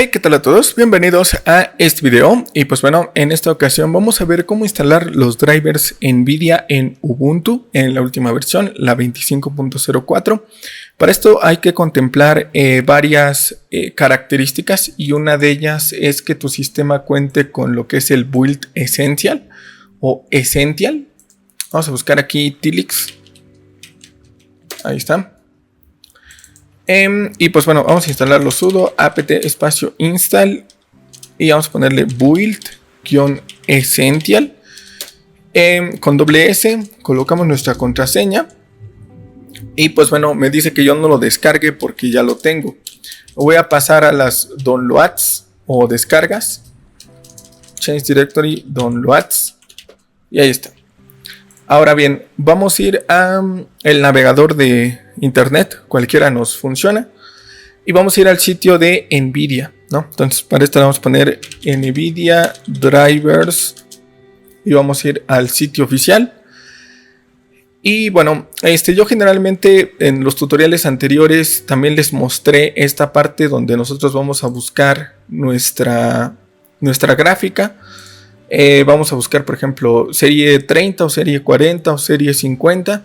Hey, ¿qué tal a todos? Bienvenidos a este video. Y pues bueno, en esta ocasión vamos a ver cómo instalar los drivers NVIDIA en Ubuntu en la última versión, la 25.04. Para esto hay que contemplar varias características, y una de ellas es que tu sistema cuente con lo que es el Build Essential o Essential. Vamos a buscar aquí Tilix. Ahí está. Y pues bueno, vamos a instalarlo sudo apt espacio install y vamos a ponerle build-essential. Con doble S colocamos nuestra contraseña y pues bueno, me dice que yo no lo descargue porque ya lo tengo. Voy a pasar a las downloads o descargas, change directory downloads, y ahí está. Ahora bien, vamos a ir al navegador de internet, cualquiera nos funciona, y vamos a ir al sitio de NVIDIA, ¿no? Entonces para esto vamos a poner NVIDIA drivers y vamos a ir al sitio oficial. Y bueno, yo generalmente en los tutoriales anteriores también les mostré esta parte donde nosotros vamos a buscar nuestra gráfica. Vamos a buscar, por ejemplo, serie 30 o serie 40 o serie 50,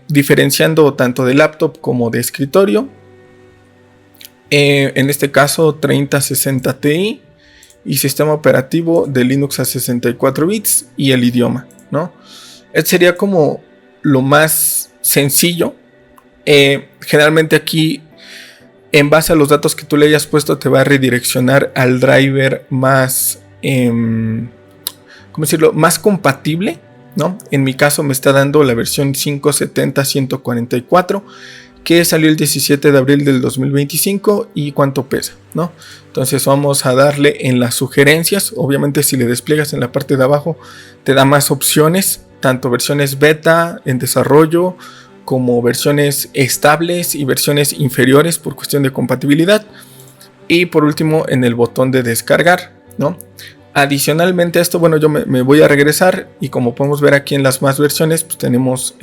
diferenciando tanto de laptop como de escritorio. En este caso 3060 Ti y sistema operativo de Linux a 64 bits y el idioma, ¿no? Este sería como lo más sencillo. Generalmente aquí, en base a los datos que tú le hayas puesto, te va a redireccionar al driver más ¿cómo decirlo? Más compatible, ¿no? En mi caso me está dando la versión 570-144 que salió el 17 de abril del 2025 y cuánto pesa, ¿no? Entonces vamos a darle en las sugerencias. Obviamente si le despliegas en la parte de abajo te da más opciones, tanto versiones beta en desarrollo como versiones estables y versiones inferiores por cuestión de compatibilidad. Y por último en el botón de descargar, ¿no? Adicionalmente a esto, bueno, yo me voy a regresar y como podemos ver aquí en las más versiones, pues tenemos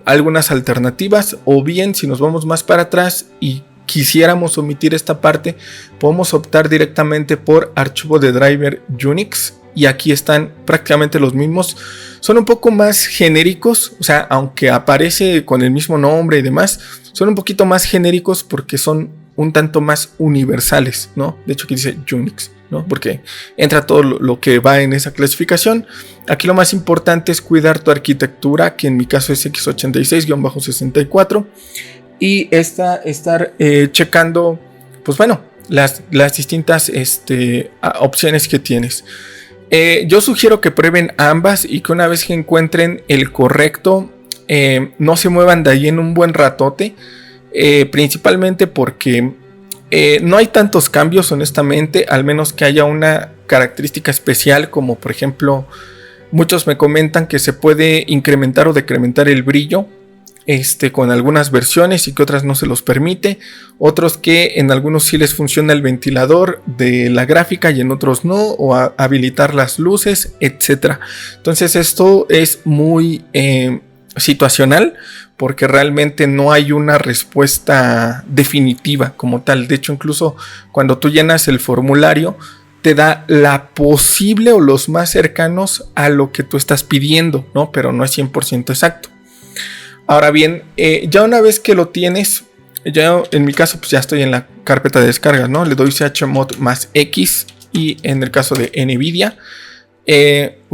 algunas alternativas, o bien si nos vamos más para atrás y quisiéramos omitir esta parte, podemos optar directamente por archivo de driver Unix, y aquí están prácticamente los mismos. Son un poco más genéricos, o sea, aunque aparece con el mismo nombre y demás, son un poquito más genéricos porque son un tanto más universales, ¿no? De hecho aquí dice Unix, ¿no? Porque entra todo lo que va en esa clasificación. Aquí lo más importante es cuidar tu arquitectura, que en mi caso es x86-64, y estar checando, pues bueno, las distintas opciones que tienes. Yo sugiero que prueben ambas y que una vez que encuentren el correcto, no se muevan de ahí en un buen ratote. Principalmente porque no hay tantos cambios, honestamente, al menos que haya una característica especial, como por ejemplo, muchos me comentan que se puede incrementar o decrementar el brillo con algunas versiones y que otras no se los permite, otros que en algunos sí les funciona el ventilador de la gráfica y en otros no, o habilitar las luces, etcétera. Entonces esto es muy situacional, porque realmente no hay una respuesta definitiva como tal. De hecho, incluso cuando tú llenas el formulario te da la posible o los más cercanos a lo que tú estás pidiendo, ¿no? Pero no es 100% exacto. Ahora bien, ya una vez que lo tienes, ya en mi caso pues ya estoy en la carpeta de descargas, ¿no? Le doy chmod más X y en el caso de NVIDIA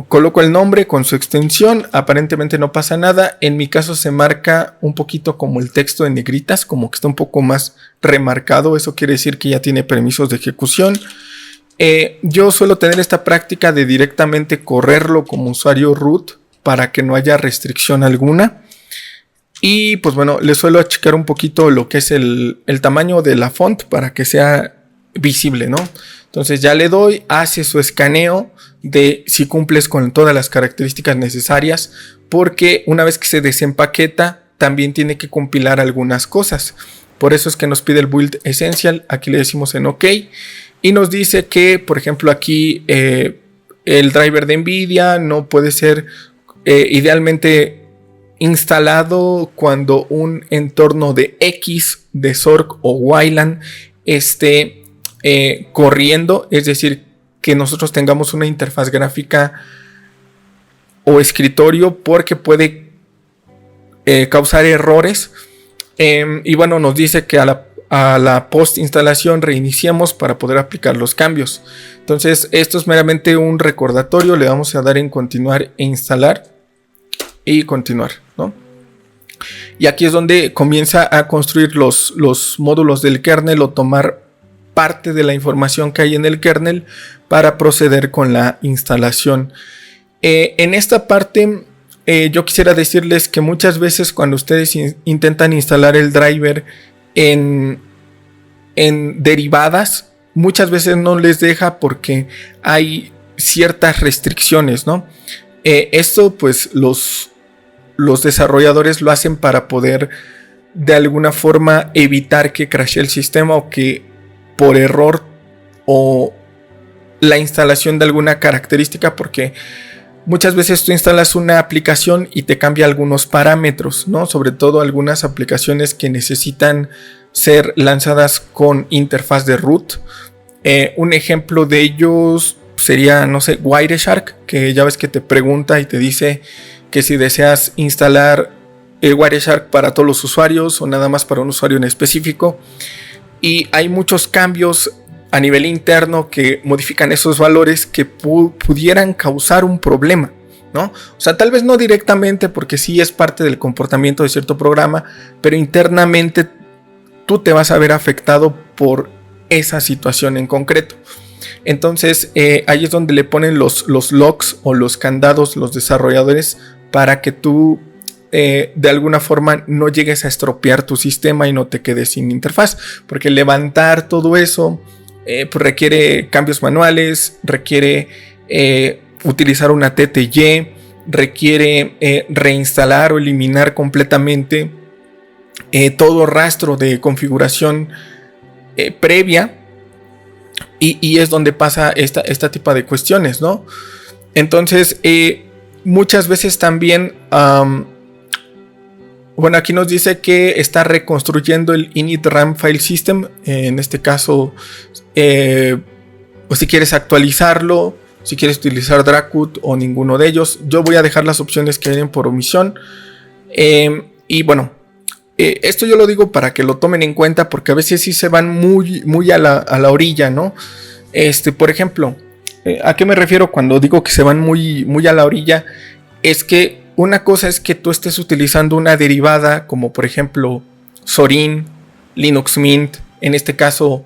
coloco el nombre con su extensión. Aparentemente no pasa nada. En mi caso se marca un poquito como el texto en negritas, como que está un poco más remarcado. Eso quiere decir que ya tiene permisos de ejecución. Yo suelo tener esta práctica de directamente correrlo como usuario root para que no haya restricción alguna. Y pues bueno, le suelo achicar un poquito lo que es el tamaño de la font para que sea visible, ¿no? Entonces ya le doy, hace su escaneo de si cumples con todas las características necesarias, porque una vez que se desempaqueta también tiene que compilar algunas cosas. Por eso es que nos pide el Build Essential. Aquí le decimos en OK y nos dice que, por ejemplo, aquí el driver de NVIDIA no puede ser idealmente instalado cuando un entorno de X, de Xorg o Wayland esté corriendo, es decir, que nosotros tengamos una interfaz gráfica o escritorio, porque puede causar errores. Y bueno, nos dice que a la post instalación reiniciamos para poder aplicar los cambios. Entonces esto es meramente un recordatorio. Le vamos a dar en continuar e instalar y continuar, ¿no? Y aquí es donde comienza a construir los módulos del kernel o tomar parte de la información que hay en el kernel para proceder con la instalación. En esta parte yo quisiera decirles que muchas veces cuando ustedes intentan instalar el driver en derivadas, muchas veces no les deja porque hay ciertas restricciones, ¿no? Esto pues los desarrolladores lo hacen para poder de alguna forma evitar que crashee el sistema, o que por error o la instalación de alguna característica, porque muchas veces tú instalas una aplicación y te cambia algunos parámetros, ¿no? Sobre todo algunas aplicaciones que necesitan ser lanzadas con interfaz de root. Un ejemplo de ellos sería, no sé, Wireshark, que ya ves que te pregunta y te dice que si deseas instalar Wireshark para todos los usuarios o nada más para un usuario en específico. Y hay muchos cambios a nivel interno que modifican esos valores que pudieran causar un problema, ¿no? O sea, tal vez no directamente, porque sí es parte del comportamiento de cierto programa, pero internamente tú te vas a ver afectado por esa situación en concreto. Entonces ahí es donde le ponen los logs o los candados los desarrolladores, para que tú de alguna forma no llegues a estropear tu sistema y no te quedes sin interfaz, porque levantar todo eso pues requiere cambios manuales, requiere utilizar una TTY, requiere reinstalar o eliminar completamente todo rastro de configuración previa, y es donde pasa esta tipo de cuestiones, ¿no? Entonces muchas veces también bueno, aquí nos dice que está reconstruyendo el init RAM file system. En este caso, pues si quieres actualizarlo, si quieres utilizar Dracut o ninguno de ellos, yo voy a dejar las opciones que vienen por omisión. Y bueno, esto yo lo digo para que lo tomen en cuenta, porque a veces sí se van muy a la orilla, ¿no? Por ejemplo, ¿a qué me refiero cuando digo que se van muy a la orilla? Es que una cosa es que tú estés utilizando una derivada como por ejemplo Zorin, Linux Mint, en este caso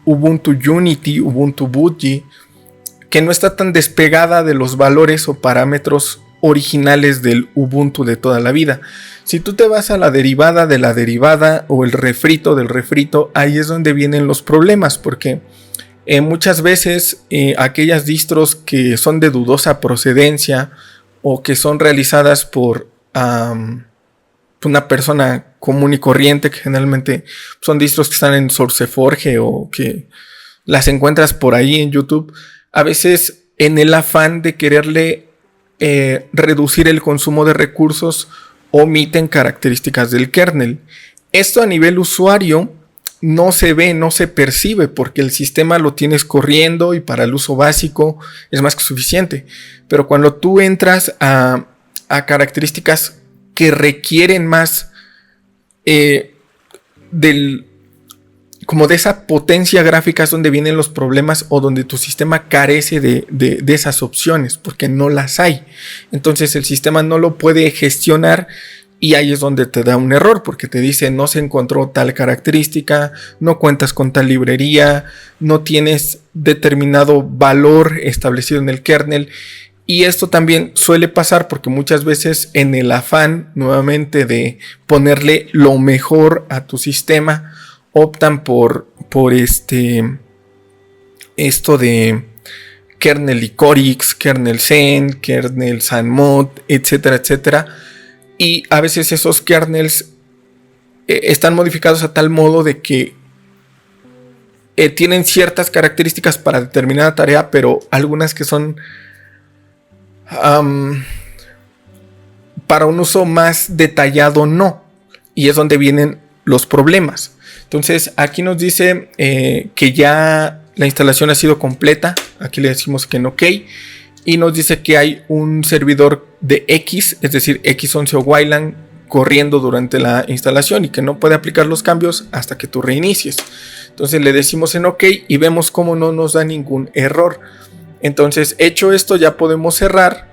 Ubuntu Unity, Ubuntu Budgie, que no está tan despegada de los valores o parámetros originales del Ubuntu de toda la vida. Si tú te vas a la derivada de la derivada o el refrito del refrito, ahí es donde vienen los problemas, porque muchas veces aquellas distros que son de dudosa procedencia o que son realizadas por una persona común y corriente, que generalmente son distros que están en SourceForge o que las encuentras por ahí en YouTube, a veces en el afán de quererle reducir el consumo de recursos omiten características del kernel. Esto a nivel usuario no se ve, no se percibe, porque el sistema lo tienes corriendo y para el uso básico es más que suficiente. Pero cuando tú entras a características que requieren más como de esa potencia gráfica, es donde vienen los problemas, o donde tu sistema carece de esas opciones, porque no las hay. Entonces el sistema no lo puede gestionar, y ahí es donde te da un error, porque te dice no se encontró tal característica, no cuentas con tal librería, no tienes determinado valor establecido en el kernel. Y esto también suele pasar porque muchas veces en el afán nuevamente de ponerle lo mejor a tu sistema, optan por esto de kernel Licorix, kernel Zen, kernel Sanmod, etcétera, etcétera. Y a veces esos kernels están modificados a tal modo de que tienen ciertas características para determinada tarea, pero algunas que son para un uso más detallado no. Y es donde vienen los problemas. Entonces aquí nos dice que ya la instalación ha sido completa. Aquí le decimos que en OK. Y nos dice que hay un servidor de X, es decir, X11 o Wayland, corriendo durante la instalación y que no puede aplicar los cambios hasta que tú reinicies. Entonces le decimos en OK y vemos cómo no nos da ningún error. Entonces, hecho esto, ya podemos cerrar.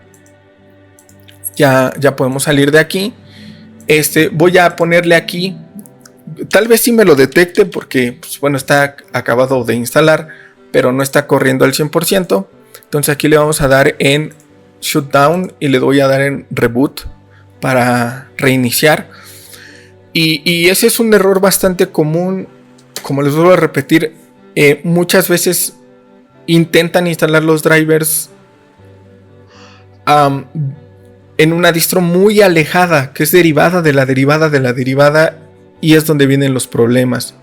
Ya podemos salir de aquí. Voy a ponerle aquí. Tal vez sí me lo detecte porque, pues, bueno, está acabado de instalar, pero no está corriendo al 100%. Entonces aquí le vamos a dar en Shutdown y le voy a dar en Reboot para reiniciar. Y ese es un error bastante común. Como les vuelvo a repetir, muchas veces intentan instalar los drivers en una distro muy alejada, que es derivada de la derivada de la derivada, y es donde vienen los problemas,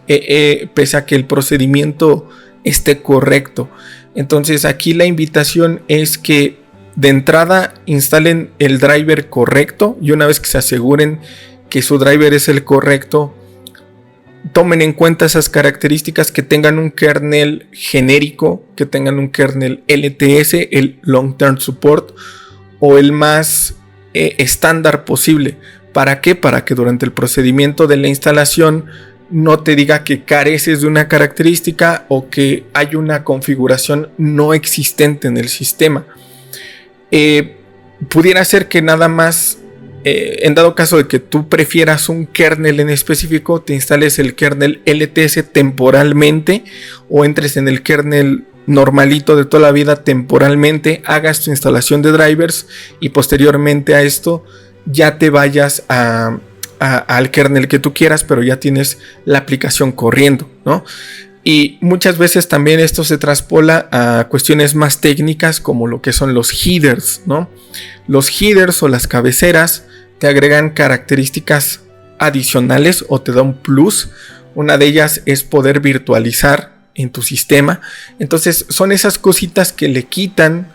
pese a que el procedimiento esté correcto. Entonces aquí la invitación es que de entrada instalen el driver correcto, y una vez que se aseguren que su driver es el correcto, tomen en cuenta esas características, que tengan un kernel genérico, que tengan un kernel LTS, el Long Term Support, o el más estándar posible. ¿Para qué? Para que durante el procedimiento de la instalación no te diga que careces de una característica o que hay una configuración no existente en el sistema. Pudiera ser que nada más, en dado caso de que tú prefieras un kernel en específico, te instales el kernel LTS temporalmente, o entres en el kernel normalito de toda la vida temporalmente, hagas tu instalación de drivers y posteriormente a esto ya te vayas al kernel que tú quieras, pero ya tienes la aplicación corriendo, ¿no? Y muchas veces también esto se traspola a cuestiones más técnicas, como lo que son los headers, ¿no? Los headers o las cabeceras te agregan características adicionales o te da un plus. Una de ellas es poder virtualizar en tu sistema. Entonces son esas cositas que le quitan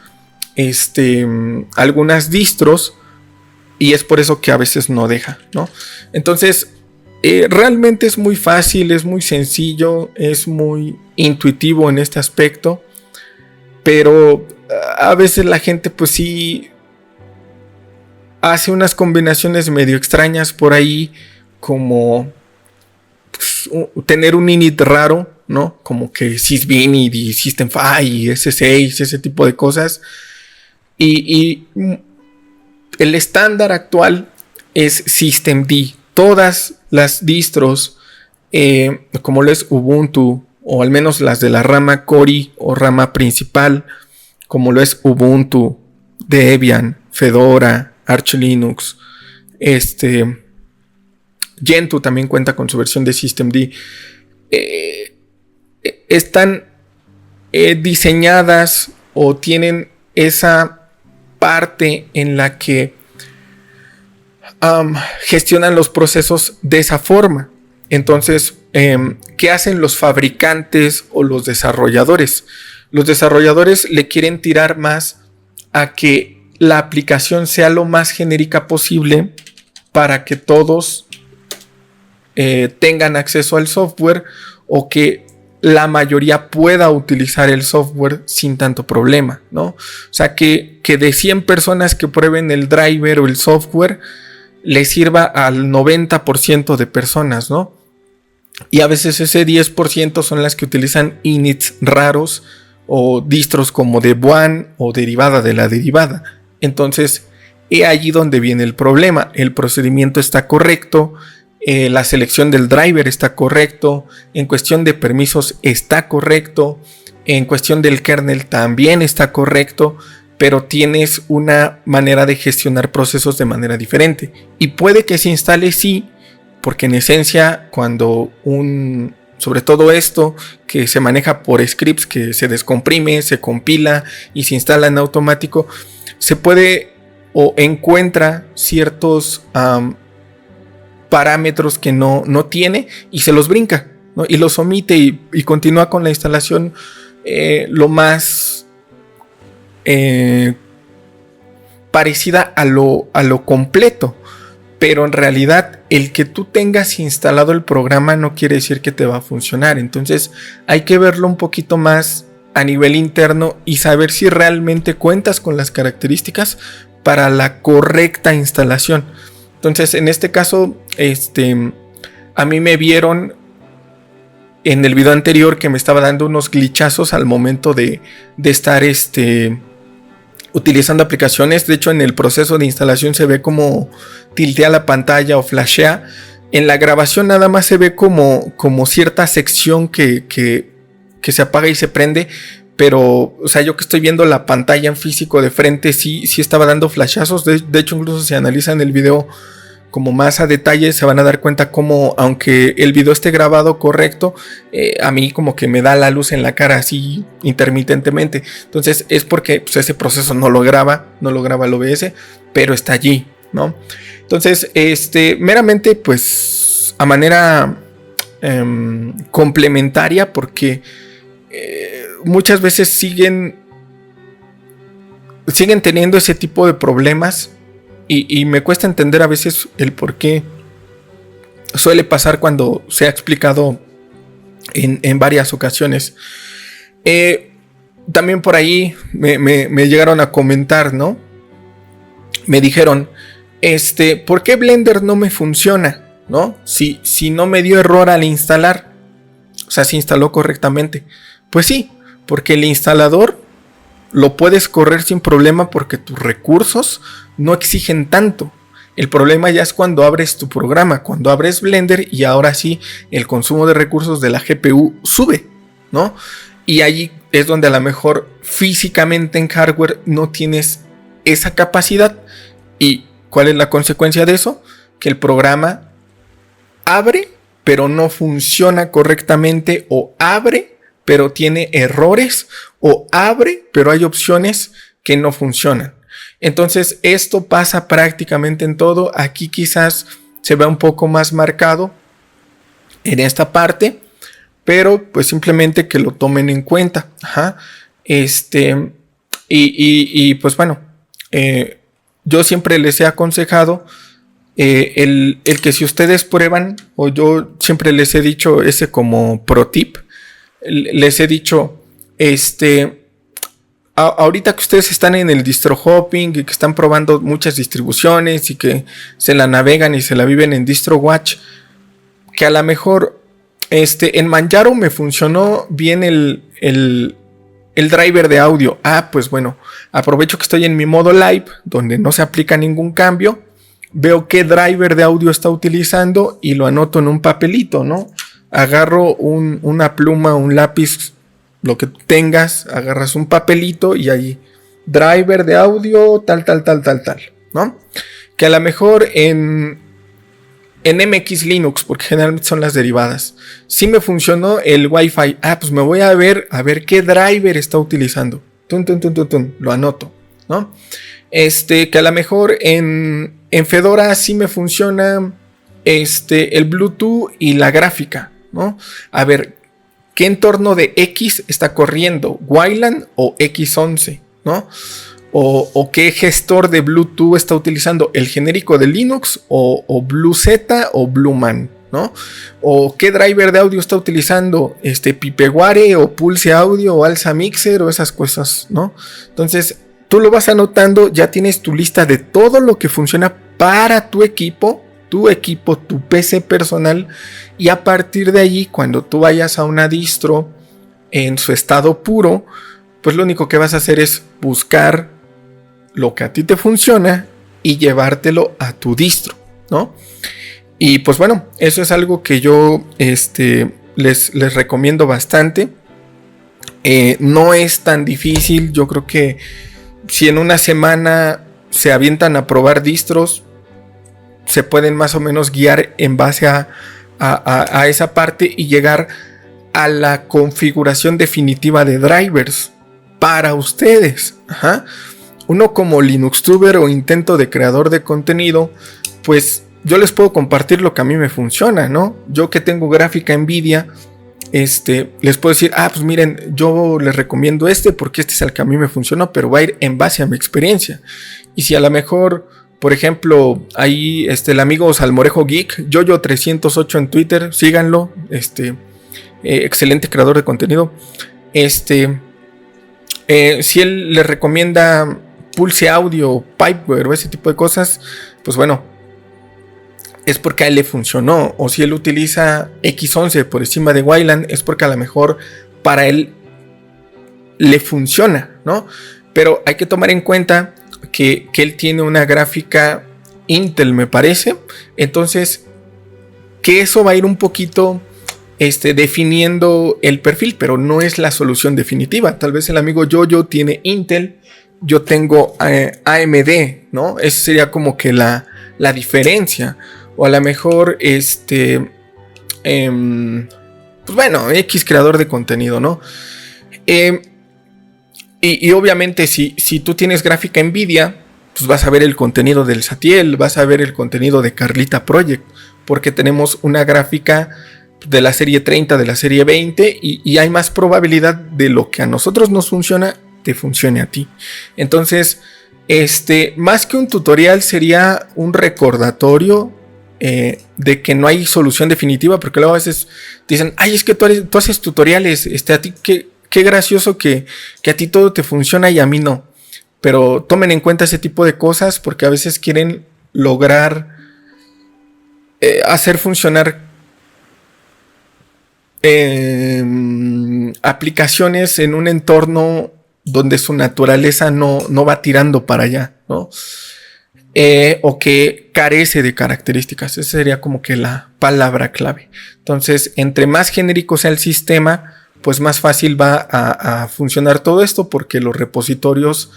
algunas distros, y es por eso que a veces no deja, ¿no? Entonces realmente es muy fácil, es muy sencillo, es muy intuitivo en este aspecto, pero a veces la gente pues sí hace unas combinaciones medio extrañas por ahí, como pues, tener un init raro, ¿no? Como que sysbin y systemfy y S6, ese tipo de cosas. Y el estándar actual es systemd. Todas las distros, como lo es Ubuntu, o al menos las de la rama Kori o rama principal, como lo es Ubuntu, Debian, Fedora, Arch Linux, Gentoo también cuenta con su versión de systemd, están diseñadas o tienen esa parte en la que gestionan los procesos de esa forma. Entonces, ¿qué hacen los fabricantes o los desarrolladores? Los desarrolladores le quieren tirar más a que la aplicación sea lo más genérica posible para que todos tengan acceso al software, o que la mayoría pueda utilizar el software sin tanto problema, ¿no? O sea, que de 100 personas que prueben el driver o el software, le sirva al 90% de personas, ¿no? Y a veces ese 10% son las que utilizan inits raros o distros como Debian o derivada de la derivada. Entonces, es allí donde viene el problema. El procedimiento está correcto, la selección del driver está correcto, en cuestión de permisos está correcto, en cuestión del kernel también está correcto, pero tienes una manera de gestionar procesos de manera diferente. Y puede que se instale, sí, porque en esencia cuando sobre todo esto que se maneja por scripts, que se descomprime, se compila y se instala en automático, se puede o encuentra ciertos parámetros que no tiene y se los brinca, ¿no? Y los omite y continúa con la instalación lo más parecida a lo completo. Pero en realidad el que tú tengas instalado el programa no quiere decir que te va a funcionar. Entonces hay que verlo un poquito más a nivel interno y saber si realmente cuentas con las características para la correcta instalación. Entonces en este caso, a mí me vieron en el video anterior que me estaba dando unos glitchazos al momento de estar utilizando aplicaciones. De hecho, en el proceso de instalación se ve como tiltea la pantalla o flashea. En la grabación nada más se ve como cierta sección que se apaga y se prende. Pero, o sea, yo que estoy viendo la pantalla en físico de frente, sí estaba dando flashazos. De hecho, incluso si analizan el video como más a detalle, se van a dar cuenta como, aunque el video esté grabado correcto, a mí como que me da la luz en la cara así intermitentemente. Entonces es porque pues, ese proceso no lo graba el OBS, pero está allí, ¿no? Entonces, meramente pues a manera complementaria, porque muchas veces siguen teniendo ese tipo de problemas. Y me cuesta entender a veces el por qué suele pasar cuando se ha explicado en varias ocasiones. También por ahí me llegaron a comentar, ¿no? Me dijeron, ¿por qué Blender no me funciona? ¿No? Si no me dio error al instalar. O sea, se instaló correctamente. Pues sí, porque el instalador lo puedes correr sin problema porque tus recursos no exigen tanto. El problema ya es cuando abres tu programa, cuando abres Blender y ahora sí el consumo de recursos de la GPU sube, ¿no? Y allí es donde a lo mejor físicamente en hardware no tienes esa capacidad. ¿Y cuál es la consecuencia de eso? Que el programa abre pero no funciona correctamente, o abre pero tiene errores, o abre pero hay opciones que no funcionan. Entonces esto pasa prácticamente en todo. Aquí quizás se vea un poco más marcado en esta parte, pero pues simplemente que lo tomen en cuenta. Ajá. Y pues bueno, yo siempre les he aconsejado el que si ustedes prueban, o yo siempre les he dicho ese como pro tip, les he dicho, ahorita que ustedes están en el distro hopping y que están probando muchas distribuciones y que se la navegan y se la viven en DistroWatch, que a lo mejor en Manjaro me funcionó bien el driver de audio. Pues bueno, aprovecho que estoy en mi modo live donde no se aplica ningún cambio, veo qué driver de audio está utilizando y lo anoto en un papelito, ¿no? Agarro una pluma, un lápiz, lo que tengas, agarras un papelito y ahí driver de audio tal, ¿no? Que a lo mejor en MX Linux, porque generalmente son las derivadas, sí me funcionó el Wi-Fi. Pues me voy a ver qué driver está utilizando. Lo anoto, ¿no? Que a lo mejor en Fedora sí me funciona el Bluetooth y la gráfica, ¿no? A ver, ¿qué entorno de X está corriendo? ¿Wayland o X11? ¿No? O qué gestor de Bluetooth está utilizando, el genérico de Linux o BlueZ o Blueman, ¿no? O qué driver de audio está utilizando, Pipeware o Pulse Audio o Alsa Mixer o esas cosas, ¿no? Entonces tú lo vas anotando, ya tienes tu lista de todo lo que funciona para tu equipo, tu PC personal, y a partir de allí, cuando tú vayas a una distro en su estado puro, pues lo único que vas a hacer es buscar lo que a ti te funciona y llevártelo a tu distro, ¿no? Y pues bueno, eso es algo que yo les recomiendo bastante. No es tan difícil. Yo creo que si en una semana se avientan a probar distros, se pueden más o menos guiar en base a esa parte y llegar a la configuración definitiva de drivers para ustedes. Ajá. Uno como Linuxtuber o intento de creador de contenido, pues yo les puedo compartir lo que a mí me funciona, ¿no? Yo que tengo gráfica Nvidia, les puedo decir, pues miren, yo les recomiendo porque este es el que a mí me funcionó, pero va a ir en base a mi experiencia. Y si a lo mejor, por ejemplo, ahí el amigo Salmorejo Geek, Yoyo308 en Twitter, síganlo, excelente creador de contenido. Si él les recomienda Pulse Audio, Pipeware o ese tipo de cosas, pues bueno, es porque a él le funcionó. O si él utiliza X11 por encima de Wayland, es porque a lo mejor para él le funciona, ¿no? Pero hay que tomar en cuenta que él tiene una gráfica Intel, me parece. Entonces, que eso va a ir un poquito definiendo el perfil, pero no es la solución definitiva. Tal vez el amigo Yoyo tiene Intel, yo tengo AMD, ¿no? Esa sería como que la diferencia. O a lo mejor, pues bueno, X creador de contenido, ¿no? Y obviamente si tú tienes gráfica Nvidia, pues vas a ver el contenido del Satiel, vas a ver el contenido de Carlita Project, porque tenemos una gráfica de la serie 30, de la serie 20, y hay más probabilidad de lo que a nosotros nos funciona, te funcione a ti. Entonces, más que un tutorial, sería un recordatorio de que no hay solución definitiva, porque luego a veces dicen, es que tú haces tutoriales, a ti qué gracioso que a ti todo te funciona y a mí no. Pero tomen en cuenta ese tipo de cosas, porque a veces quieren lograr hacer funcionar aplicaciones en un entorno donde su naturaleza no va tirando para allá, ¿no? O que carece de características. Esa sería como que la palabra clave. Entonces, entre más genérico sea el sistema, pues más fácil va a funcionar todo esto, porque los repositorios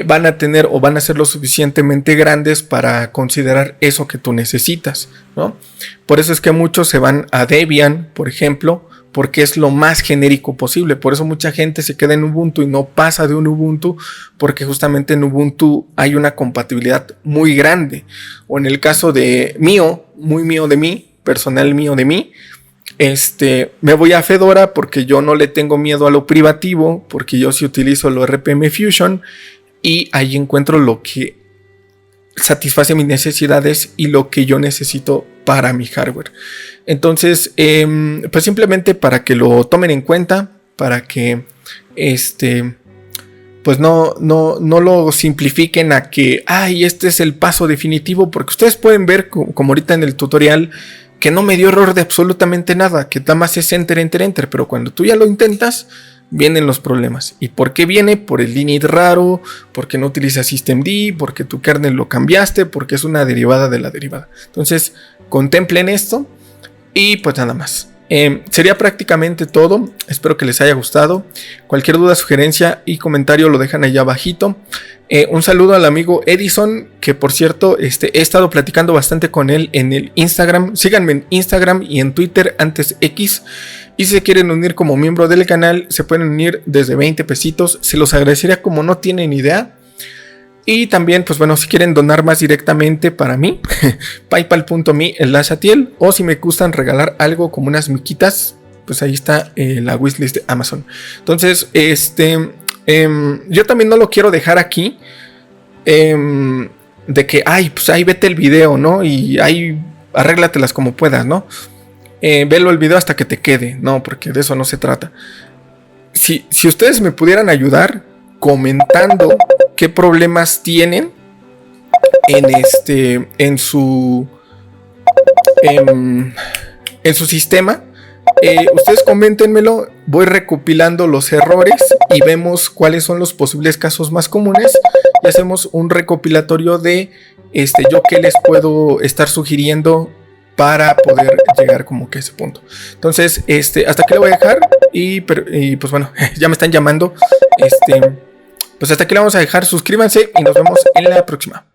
van a tener o van a ser lo suficientemente grandes para considerar eso que tú necesitas, ¿no? Por eso es que muchos se van a Debian, por ejemplo, porque es lo más genérico posible. Por eso mucha gente se queda en Ubuntu y no pasa de un Ubuntu, porque justamente en Ubuntu hay una compatibilidad muy grande. O en el caso de muy mío de mí, personal mío de mí, me voy a Fedora porque yo no le tengo miedo a lo privativo, porque yo sí utilizo lo RPM Fusion y ahí encuentro lo que satisface mis necesidades y lo que yo necesito para mi hardware. Entonces, pues simplemente para que lo tomen en cuenta, para que pues no lo simplifiquen a que este es el paso definitivo, porque ustedes pueden ver como ahorita en el tutorial que no me dio error de absolutamente nada, que nada más es enter, enter, enter, pero cuando tú ya lo intentas, vienen los problemas. ¿Y por qué viene? Por el init raro, porque no utiliza systemd, porque tu kernel lo cambiaste, porque es una derivada de la derivada. Entonces, contemplen esto y pues nada más. Sería prácticamente todo. Espero que les haya gustado. Cualquier duda, sugerencia y comentario lo dejan allá abajito. Un saludo al amigo Edison, que por cierto he estado platicando bastante con él en el Instagram. Síganme en Instagram y en Twitter, antes X. Y si se quieren unir como miembro del canal, se pueden unir desde 20 pesitos. Se los agradecería como no tienen idea. Y también, pues bueno, si quieren donar más directamente para mí, paypal.me/Satiel, o si me gustan regalar algo como unas miquitas, pues ahí está la wishlist de Amazon. Entonces, yo también no lo quiero dejar aquí, de que, pues ahí vete el video, ¿no? Y ahí arréglatelas como puedas, ¿no? Velo el video hasta que te quede, no, porque de eso no se trata. Si ustedes me pudieran ayudar comentando qué problemas tienen en su sistema, ustedes coméntenmelo, voy recopilando los errores y vemos cuáles son los posibles casos más comunes y hacemos un recopilatorio de yo qué les puedo estar sugiriendo para poder llegar como que a ese punto. Entonces, hasta aquí lo voy a dejar y pues bueno, ya me están llamando. Pues hasta aquí lo vamos a dejar. Suscríbanse y nos vemos en la próxima.